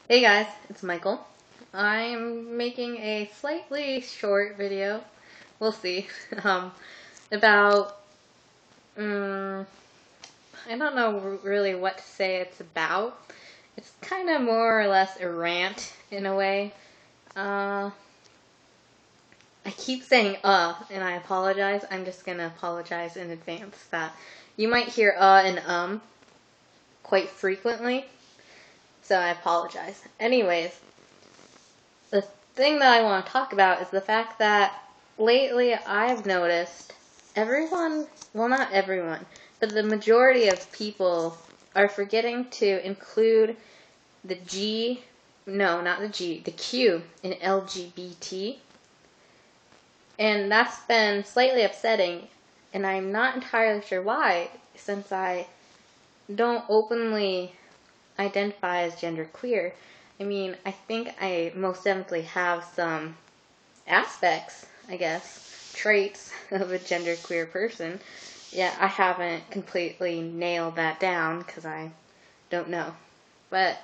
Hey guys, it's Michael. I'm making a slightly short video, we'll see, about, I don't know really what to say it's about. It's kind of more or less a rant in a way. I keep saying and I apologize. I'm just gonna apologize in advance that you might hear and quite frequently. So I apologize. Anyways, the thing that I want to talk about is the fact that lately I've noticed everyone, well not everyone, but the majority of people are forgetting to include the G, no, not the G, the Q in LGBT. And that's been slightly upsetting, and I'm not entirely sure why, since I don't openly identify as genderqueer. I mean, I think I most definitely have some aspects, I guess, traits of a genderqueer person. Yeah, I haven't completely nailed that down because I don't know. But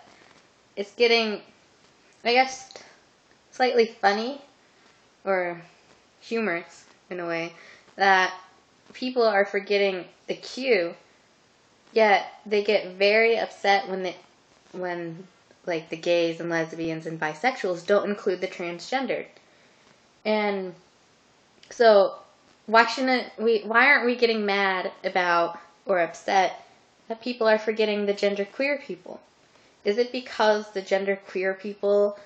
it's getting, I guess, slightly funny or humorous in a way that people are forgetting the Q. Yet they get very upset when like the gays and lesbians and bisexuals don't include the transgendered. And so why aren't we getting mad about or upset that people are forgetting the genderqueer people? Is it because the genderqueer people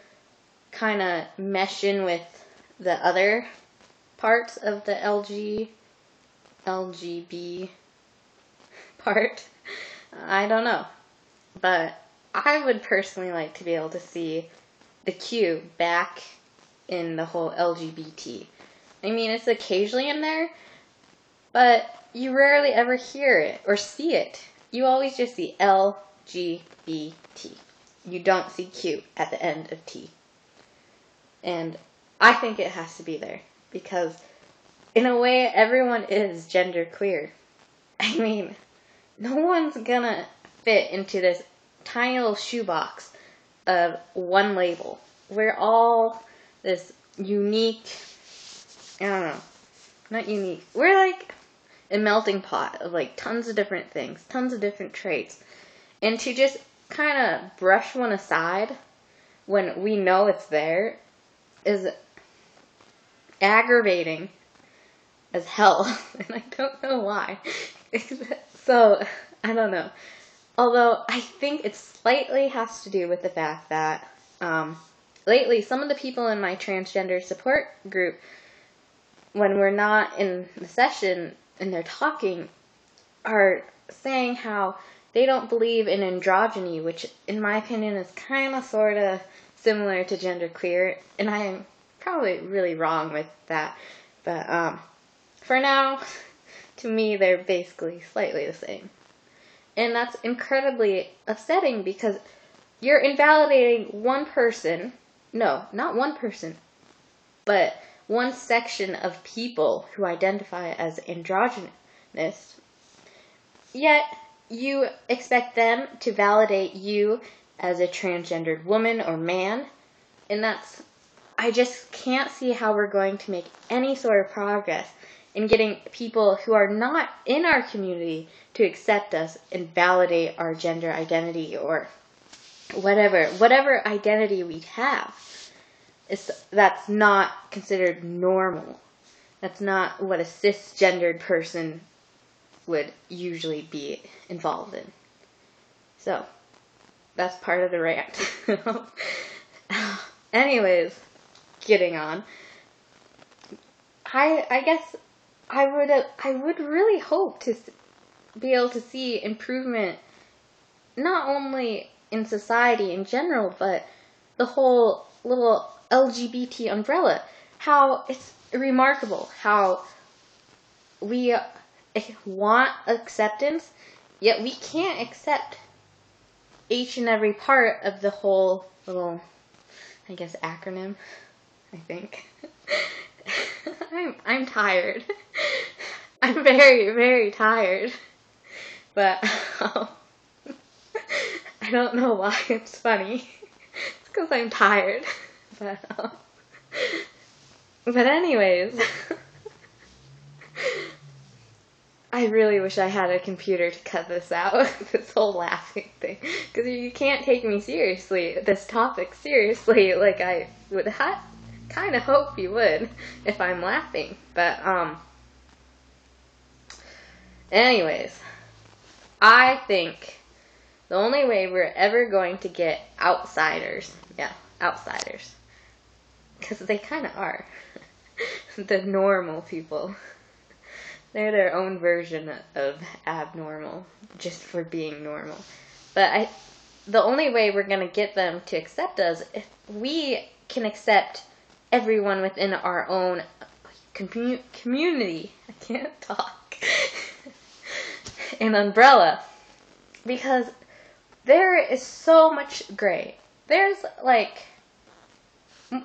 kind of mesh in with the other parts of the LGB part? I don't know. But I would personally like to be able to see the Q back in the whole LGBT. I mean, it's occasionally in there, but you rarely ever hear it or see it. You always just see LGBT. You don't see Q at the end of T. And I think it has to be there because in a way everyone is genderqueer. I mean, no one's gonna fit into this tiny little shoebox of one label. We're all this unique, I don't know, not unique. We're like a melting pot of like tons of different things, tons of different traits. And to just kind of brush one aside when we know it's there is aggravating as hell. And I don't know why. So, I don't know. Although, I think it slightly has to do with the fact that, lately, some of the people in my transgender support group, when we're not in the session and they're talking, are saying how they don't believe in androgyny, which, in my opinion, is kind of, sort of similar to genderqueer, and I'm probably really wrong with that, but, for now, to me, they're basically slightly the same. And that's incredibly upsetting because you're invalidating one person, no, not one person, but one section of people who identify as androgynous, yet you expect them to validate you as a transgendered woman or man, and I just can't see how we're going to make any sort of progress in getting people who are not in our community to accept us and validate our gender identity or whatever identity we have. That's not considered normal. That's not what a cisgendered person would usually be involved in. So, that's part of the rant. Anyways, getting on. I guess I would really hope to be able to see improvement not only in society in general, but the whole little LGBT umbrella. How it's remarkable how we want acceptance, yet we can't accept each and every part of the whole little, I guess, acronym, I think. I'm tired. I'm very, very tired. But I don't know why it's funny. because I'm tired. But anyways, I really wish I had a computer to cut this out, this whole laughing thing, because you can't take me seriously, this topic seriously, like I would kind of hope you would if I'm laughing. But anyways, I think the only way we're ever going to get outsiders, because they kind of are, the normal people. They're their own version of abnormal, just for being normal. But the only way we're going to get them to accept us, if we can accept everyone within our own community. I can't talk. An umbrella. Because there is so much gray. There's like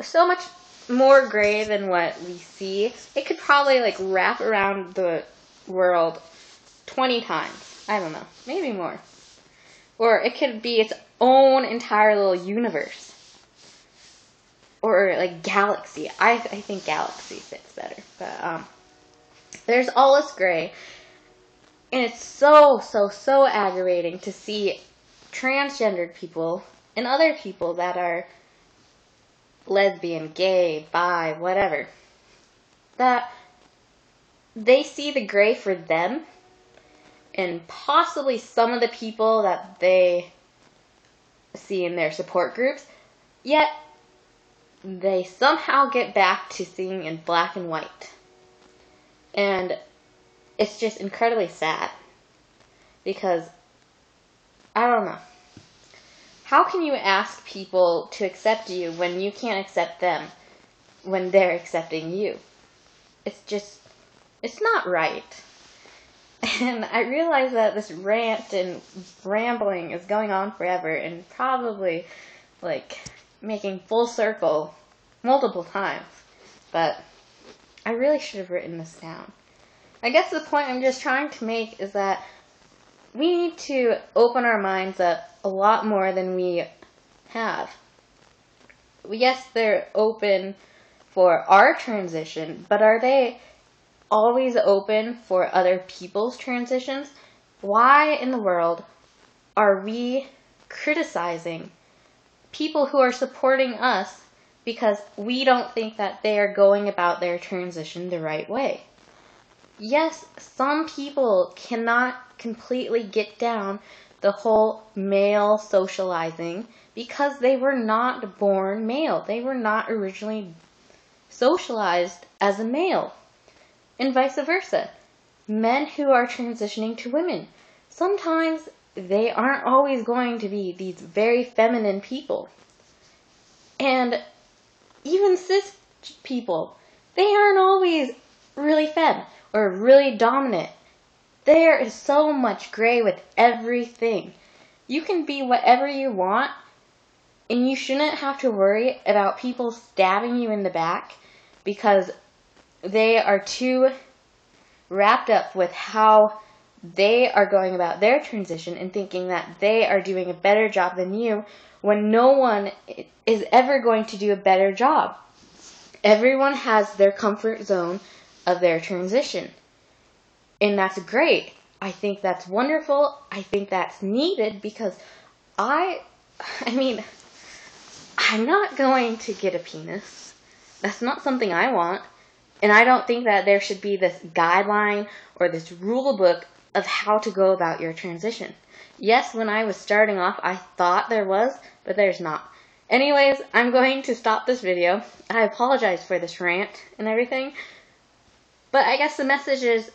so much more gray than what we see. It could probably like wrap around the world 20 times. I don't know. Maybe more. Or it could be its own entire little universe. Or like galaxy. I think galaxy fits better. But there's all this gray. And it's so aggravating to see transgendered people and other people that are lesbian, gay, bi, whatever, that they see the gray for them and possibly some of the people that they see in their support groups, yet they somehow get back to seeing in black and white. And it's just incredibly sad because, I don't know. How can you ask people to accept you when you can't accept them when they're accepting you? It's not right. And I realize that this rant and rambling is going on forever and probably like making full circle multiple times. But I really should have written this down. I guess the point I'm just trying to make is that we need to open our minds up a lot more than we have. Yes, they're open for our transition, but are they always open for other people's transitions? Why in the world are we criticizing people who are supporting us because we don't think that they are going about their transition the right way? Yes, some people cannot completely get down the whole male socializing because they were not born male. They were not originally socialized as a male. And vice versa. Men who are transitioning to women, sometimes they aren't always going to be these very feminine people. And even cis people, they aren't always really femme or really dominant. There is so much gray with everything. You can be whatever you want, and you shouldn't have to worry about people stabbing you in the back because they are too wrapped up with how they are going about their transition and thinking that they are doing a better job than you when no one is ever going to do a better job. Everyone has their comfort zone of their transition. And that's great. I think that's wonderful. I think that's needed because I'm not going to get a penis. That's not something I want. And I don't think that there should be this guideline or this rule book of how to go about your transition. Yes, when I was starting off, I thought there was, but there's not. Anyways, I'm going to stop this video. I apologize for this rant and everything. But I guess the message is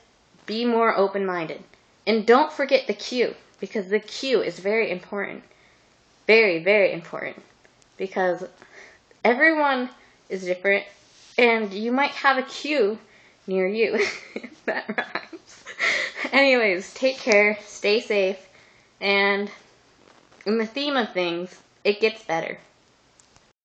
be more open-minded. And don't forget the Q, because the Q is very important. Very, very important. Because everyone is different, and you might have a Q near you. That rhymes. Anyways, take care, stay safe, and in the theme of things, it gets better.